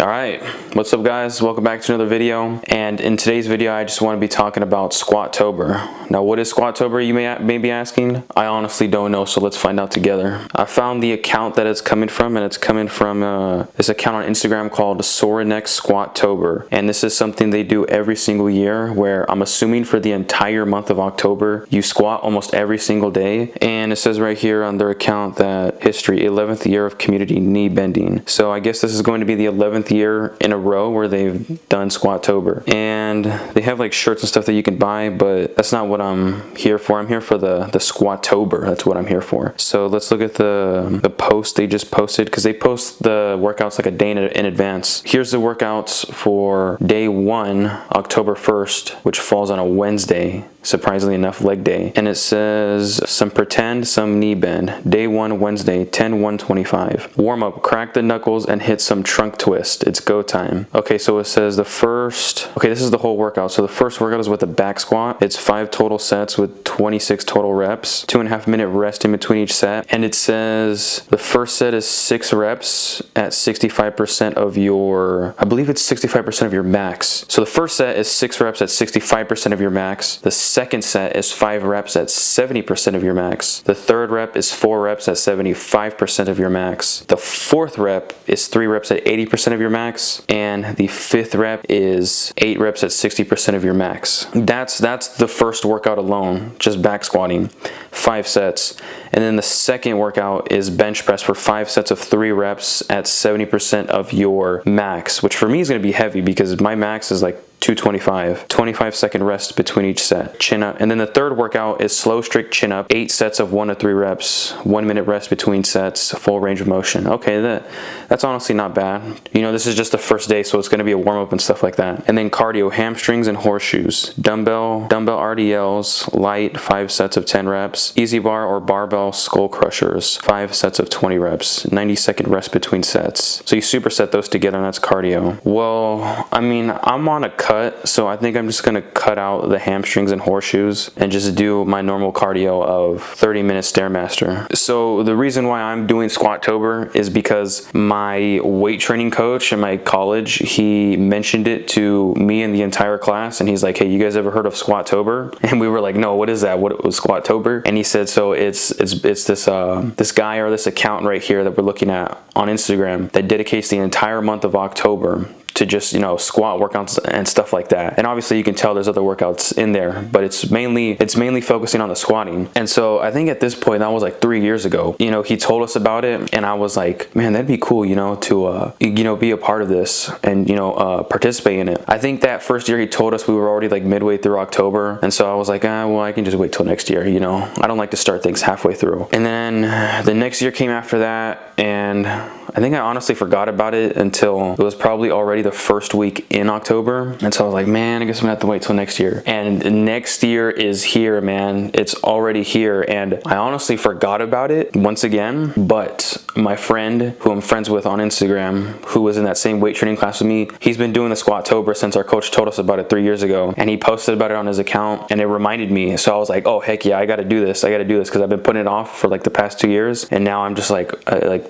Alright, what's up guys? Welcome back to another video, and in today's video I just want to be talking about Squatober. Now what is Squatober, you may be asking? I honestly don't know, so let's find out together. I found the account that it's coming from, and it's coming from this account on Instagram called Sorenex Squatober, and this is something they do every single year where I'm assuming for the entire month of October you squat almost every single day. And it says right here on their account that history, 11th year of community knee bending. So I guess this is going to be the 11th year in a row where they've done Squatober, and they have like shirts and stuff that you can buy, but that's not what I'm here for. I'm here for the Squatober. That's what I'm here for. So let's look at the post they just posted, because they post the workouts like a day in advance. Here's the workouts for day 1, October 1st, which falls on a Wednesday, surprisingly enough, leg day. And it says some pretend, some knee bend. Day 1, Wednesday, 10-1-25. Warm up, crack the knuckles and hit some trunk twist. It's go time. Okay, so it says the first, okay, this is the whole workout. So the first workout is with the back squat. It's 5 total sets with 26 total reps, 2.5 minute rest in between each set. And it says the first set is 6 reps at 65% of your, I believe it's 65% of your max. So the first set is 6 reps at 65% of your max. The second set is 5 reps at 70% of your max. The third rep is 4 reps at 75% of your max. The fourth rep is 3 reps at 80% of your max, and the fifth rep is 8 reps at 60% of your max. That's the first workout alone, just back squatting, 5 sets. And then the second workout is bench press for 5 sets of 3 reps at 70% of your max, which for me is going to be heavy because my max is like 225. 25-second rest between each set. Chin up. And then the third workout is slow strict chin up. 8 sets of 1 to 3 reps. 1 minute rest between sets. Full range of motion. Okay, that's honestly not bad. You know, this is just the first day, so it's going to be a warm up and stuff like that. And then cardio, hamstrings and horseshoes. Dumbbell RDLs, light, 5 sets of 10 reps. Easy bar or barbell skull crushers, 5 sets of 20 reps. 90-second rest between sets. So you superset those together, and that's cardio. Well, I mean, I'm on a cut, so I think I'm just gonna cut out the hamstrings and horseshoes and just do my normal cardio of 30-minute Stairmaster. So the reason why I'm doing Squatober is because my weight training coach in my college, he mentioned it to me and the entire class, and he's like, hey, you guys ever heard of Squatober? And we were like, no, what is that? What was Squatober? And he said, so it's this guy or this account right here that we're looking at on Instagram that dedicates the entire month of October to just, you know, squat workouts and stuff like that. And obviously you can tell there's other workouts in there, but it's mainly focusing on the squatting. And so I think at this point, that was like 3 years ago, you know, he told us about it, and I was like, man, that'd be cool, you know, to you know, be a part of this and, you know, participate in it. I think that first year he told us we were already like midway through October, and so I was like, well, I can just wait till next year, you know. I don't like to start things halfway through. And then the next year came after that, and I think I honestly forgot about it until it was probably already the first week in October. And so I was like, man, I guess I'm gonna have to wait till next year. And next year is here, man. It's already here. And I honestly forgot about it once again, but my friend who I'm friends with on Instagram, who was in that same weight training class with me, he's been doing the Squatober since our coach told us about it 3 years ago. And he posted about it on his account, and it reminded me. So I was like, oh, heck yeah, I gotta do this. I gotta do this, because I've been putting it off for like the past 2 years. And now I'm just like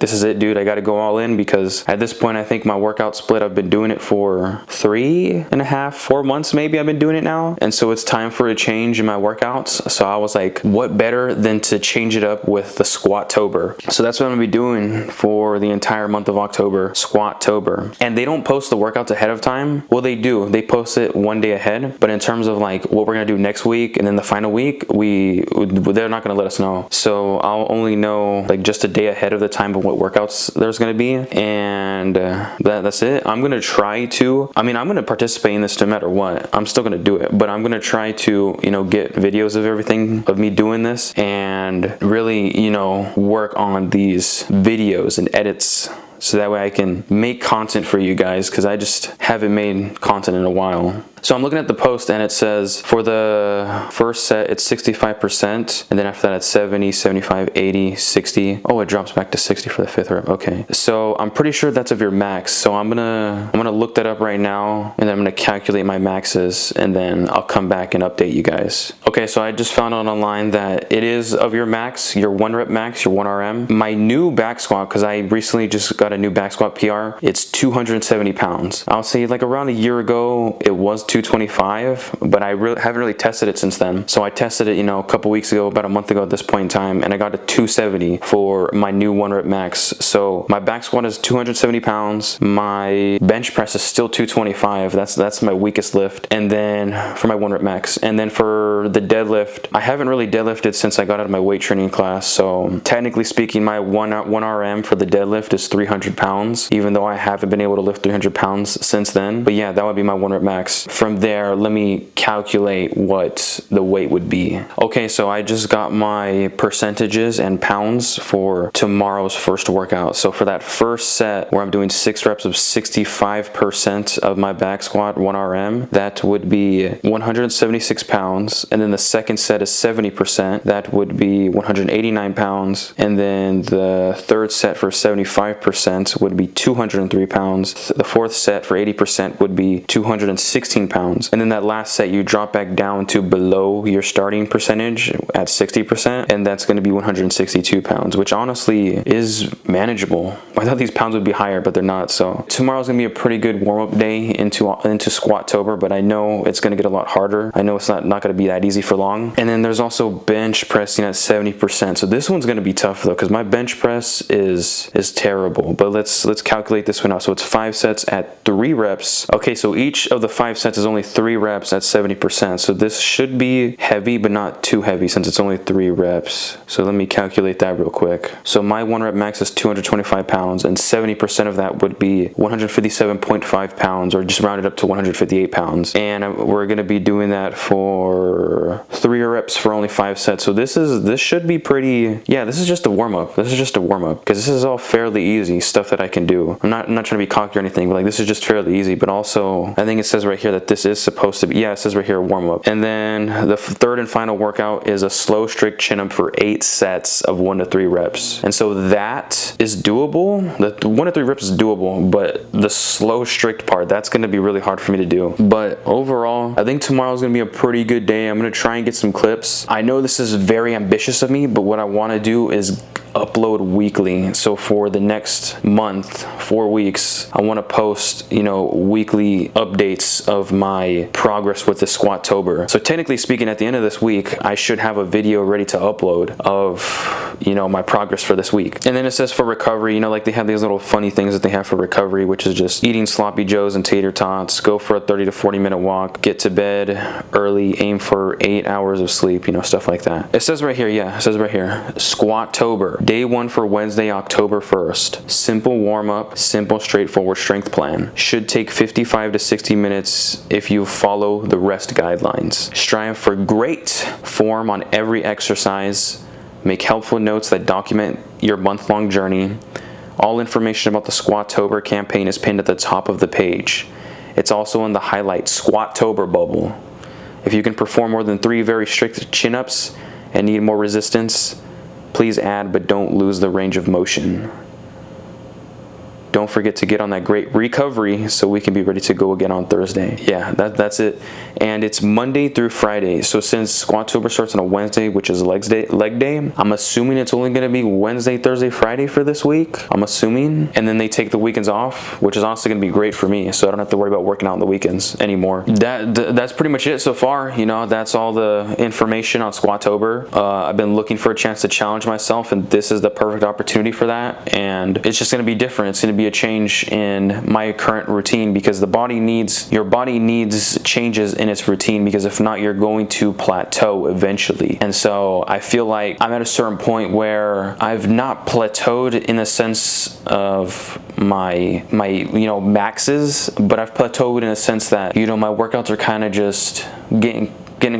this is it, dude. I gotta go all in, because at this point, I think my workout split, I've been doing it for 3.5, 4 months maybe I've been doing it now. And so it's time for a change in my workouts. So I was like, what better than to change it up with the Squatober? So that's what I'm gonna be doing for the entire month of October, Squatober. And they don't post the workouts ahead of time. Well, they do. They post it 1 day ahead. But in terms of like what we're gonna do next week and then the final week, they're not gonna let us know. So I'll only know like just a day ahead of the time of what workouts there's gonna be. And that's it. I'm gonna try to, I mean, I'm gonna participate in this no matter what. I'm still gonna do it, but I'm gonna try to, you know, get videos of everything, of me doing this, and really, you know, work on these videos and edits, so that way I can make content for you guys, because I just haven't made content in a while. So I'm looking at the post, and it says for the first set it's 65%, and then after that it's 70, 75, 80, 60. Oh, it drops back to 60 for the 5th rep. Okay, so I'm pretty sure that's of your max. So I'm gonna look that up right now, and then I'm gonna calculate my maxes, and then I'll come back and update you guys. Okay, so I just found out online that it is of your max, your 1 rep max, your 1 RM. My new back squat, because I recently just got a new back squat PR. It's 270 pounds. I'll say like around a year ago, it was 225, but I haven't really tested it since then. So I tested it, you know, a couple weeks ago, about a month ago at this point in time, and I got to 270 for my new 1 rep max. So my back squat is 270 pounds. My bench press is still 225. That's my weakest lift. And then for my 1 rep max. And then for the deadlift, I haven't really deadlifted since I got out of my weight training class. So technically speaking, my 1 RM for the deadlift is 300 pounds, even though I haven't been able to lift 300 pounds since then. But yeah, that would be my 1 rep max. From there, let me calculate what the weight would be. Okay, so I just got my percentages and pounds for tomorrow's first workout. So for that first set where I'm doing 6 reps of 65% of my back squat 1 RM, that would be 176 pounds. And then the second set is 70%. That would be 189 pounds. And then the third set for 75% would be 203 pounds. The fourth set for 80% would be 216 pounds. And then that last set, you drop back down to below your starting percentage at 60%, and that's going to be 162 pounds, which honestly is manageable. I thought these pounds would be higher, but they're not. So tomorrow's going to be a pretty good warm-up day into Squatober, but I know it's going to get a lot harder. I know it's not going to be that easy for long. And then there's also bench pressing at 70%. So this one's going to be tough though, because my bench press is terrible. But let's calculate this one out. So it's 5 sets at 3 reps. Okay, so each of the 5 sets is only 3 reps at 70%. So this should be heavy, but not too heavy since it's only 3 reps. So let me calculate that real quick. So my 1 rep max is 225 pounds, and 70% of that would be 157.5 pounds, or just rounded up to 158 pounds. And we're going to be doing that for 3 reps for only 5 sets. So this should be pretty, yeah, this is just a warm-up. This is just a warm-up, because this is all fairly easy stuff that I can do. I'm not trying to be cocky or anything, but like this is just fairly easy. But also, I think it says right here that this is supposed to be, yeah, it says right here warm-up. And then the third and final workout is a slow strict chin-up for 8 sets of 1 to 3 reps. And so that is doable. The 1 to 3 reps is doable, but the slow strict part, that's going to be really hard for me to do. But overall, I think tomorrow's going to be a pretty good day. I'm going to try and get some clips. I know this is very ambitious of me, but what I want to do is upload weekly. So for the next month, 4 weeks, I want to post, you know, weekly updates of my progress with the Squatober. So technically speaking, at the end of this week, I should have a video ready to upload of, you know, my progress for this week. And then it says for recovery, you know, like they have these little funny things that they have for recovery, which is just eating sloppy joes and tater tots, go for a 30 to 40 minute walk, get to bed early, aim for 8 hours of sleep, you know, stuff like that. It says right here, yeah, it says right here, Squatober. Day 1 for Wednesday, October 1st. Simple warm-up, simple, straightforward strength plan. Should take 55 to 60 minutes if you follow the rest guidelines. Strive for great form on every exercise. Make helpful notes that document your month-long journey. All information about the Squatober campaign is pinned at the top of the page. It's also in the highlight Squatober bubble. If you can perform more than 3 very strict chin-ups and need more resistance, please add, but don't lose the range of motion. Don't forget to get on that great recovery so we can be ready to go again on Thursday. Yeah, that's it. And it's Monday through Friday. So since Squatober starts on a Wednesday, which is leg day, I'm assuming it's only going to be Wednesday, Thursday, Friday for this week. I'm assuming. And then they take the weekends off, which is honestly going to be great for me. So I don't have to worry about working out on the weekends anymore. That's pretty much it so far. You know, that's all the information on Squatober. I've been looking for a chance to challenge myself, and this is the perfect opportunity for that. And it's just going to be different. It's going to be a change in my current routine, because your body needs changes in its routine, because if not, you're going to plateau eventually. And so I feel like I'm at a certain point where I've not plateaued in the sense of my you know, maxes, but I've plateaued in a sense that, you know, my workouts are kind of just getting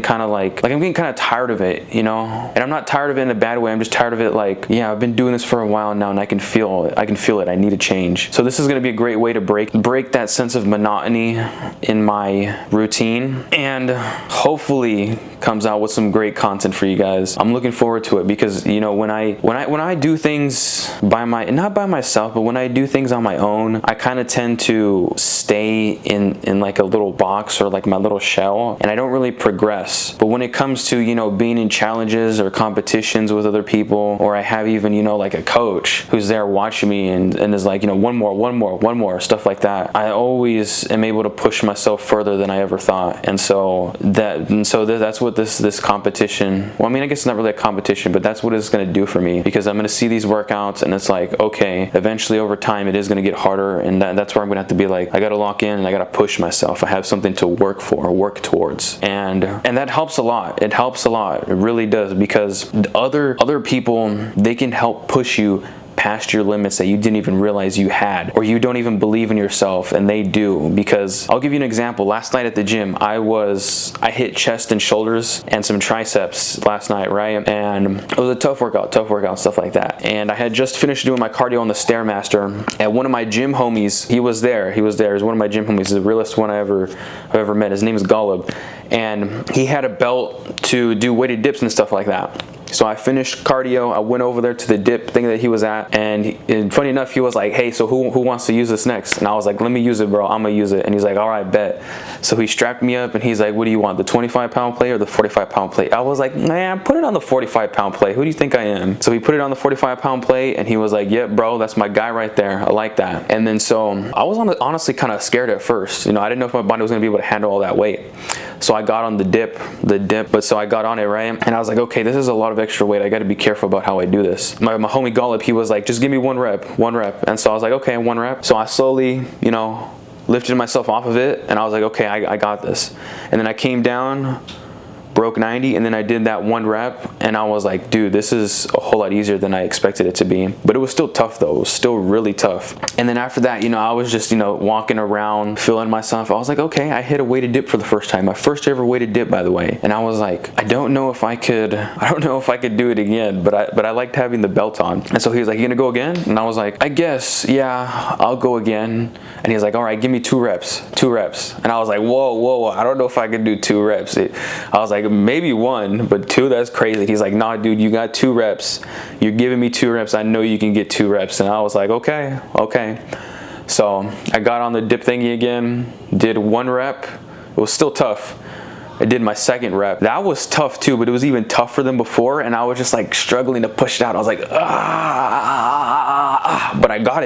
kind of like I'm getting kind of tired of it, you know. And I'm not tired of it in a bad way. I'm just tired of it, like, yeah, I've been doing this for a while now, and I can feel it. I need a change. So this is going to be a great way to break that sense of monotony in my routine, and hopefully comes out with some great content for you guys. I'm looking forward to it because, you know, when I do things not by myself, but when I do things on my own, I kind of tend to stay in like a little box or like my little shell, and I don't really progress. But when it comes to, you know, being in challenges or competitions with other people, or I have even, you know, like a coach who's there watching me and is like, you know, one more, stuff like that, I always am able to push myself further than I ever thought. And so that's what this competition, well, I mean, I guess it's not really a competition, but that's what it's going to do for me, because I'm going to see these workouts and it's like, okay, eventually over time it is going to get harder, and that's where I'm going to have to be like, I got to lock in and I got to push myself. I have something to work towards, and that helps a lot. It helps a lot. It really does, because other people, they can help push you past your limits that you didn't even realize you had, or you don't even believe in yourself, and they do. Because I'll give you an example. Last night at the gym, I hit chest and shoulders and some triceps last night, right? And it was a tough workout, stuff like that. And I had just finished doing my cardio on the Stairmaster, and one of my gym homies, he was there. He was one of my gym homies, the realest one I've ever met. His name is Golub, and he had a belt to do weighted dips and stuff like that. So I finished cardio, I went over there to the dip thing that he was at, and funny enough, he was like, hey, so who wants to use this next? And I was like, let me use it, bro, I'm gonna use it. And he's like, all right, bet. So he strapped me up and he's like, what do you want, the 25-pound plate or the 45-pound plate? I was like, man, put it on the 45-pound plate. Who do you think I am? So he put it on the 45-pound plate, and he was like, yep, bro, that's my guy right there. I like that. And then so I was honestly kind of scared at first. You know, I didn't know if my body was gonna be able to handle all that weight. So I got on the dip, but so I got on it, right? And I was like, okay, this is a lot of extra weight. I got to be careful about how I do this. My homie Golub, he was like, just give me one rep. And so I was like, okay, one rep. So I slowly, you know, lifted myself off of it, and I was like, okay, I got this. And then I came down, broke 90, and then I did that one rep, and I was like, dude, this is a whole lot easier than I expected it to be. But it was still tough though. It was still really tough. And then after that, you know, I was just, you know, walking around, feeling myself. I was like, okay, I hit a weighted dip for the first time. My first ever weighted dip, by the way. And I was like, I don't know if I could do it again, but I liked having the belt on. And so he was like, you gonna go again? And I was like, I guess, yeah, I'll go again. And he was like, all right, give me 2 reps. And I was like, whoa, I don't know if I could do 2 reps. I was like, maybe 1, but 2, that's crazy. He's like, nah, dude, you got 2 reps. You're giving me 2 reps. I know you can get 2 reps. And I was like, okay. So I got on the dip thingy again, did 1 rep. It was still tough. I did my 2nd rep. That was tough too, but it was even tougher than before, and I was just like struggling to push it out. I was like, but I got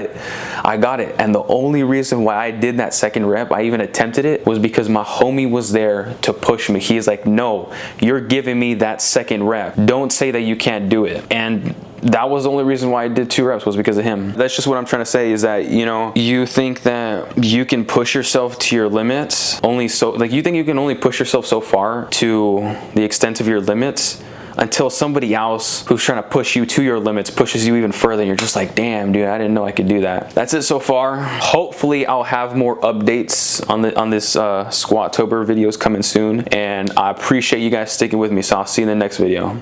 it. And the only reason why I did that 2nd rep, I even attempted it, was because my homie was there to push me. He's like, no, you're giving me that 2nd rep. Don't say that you can't do it. And that was the only reason why I did 2 reps, was because of him. That's just what I'm trying to say, is that, you know, you think that you can push yourself to your limits only so, like, you think you can only push yourself so far to the extent of your limits, until somebody else who's trying to push you to your limits pushes you even further, and you're just like, damn, dude, I didn't know I could do that. That's it so far. Hopefully I'll have more updates on this Squatober videos coming soon, and I appreciate you guys sticking with me, so I'll see you in the next video.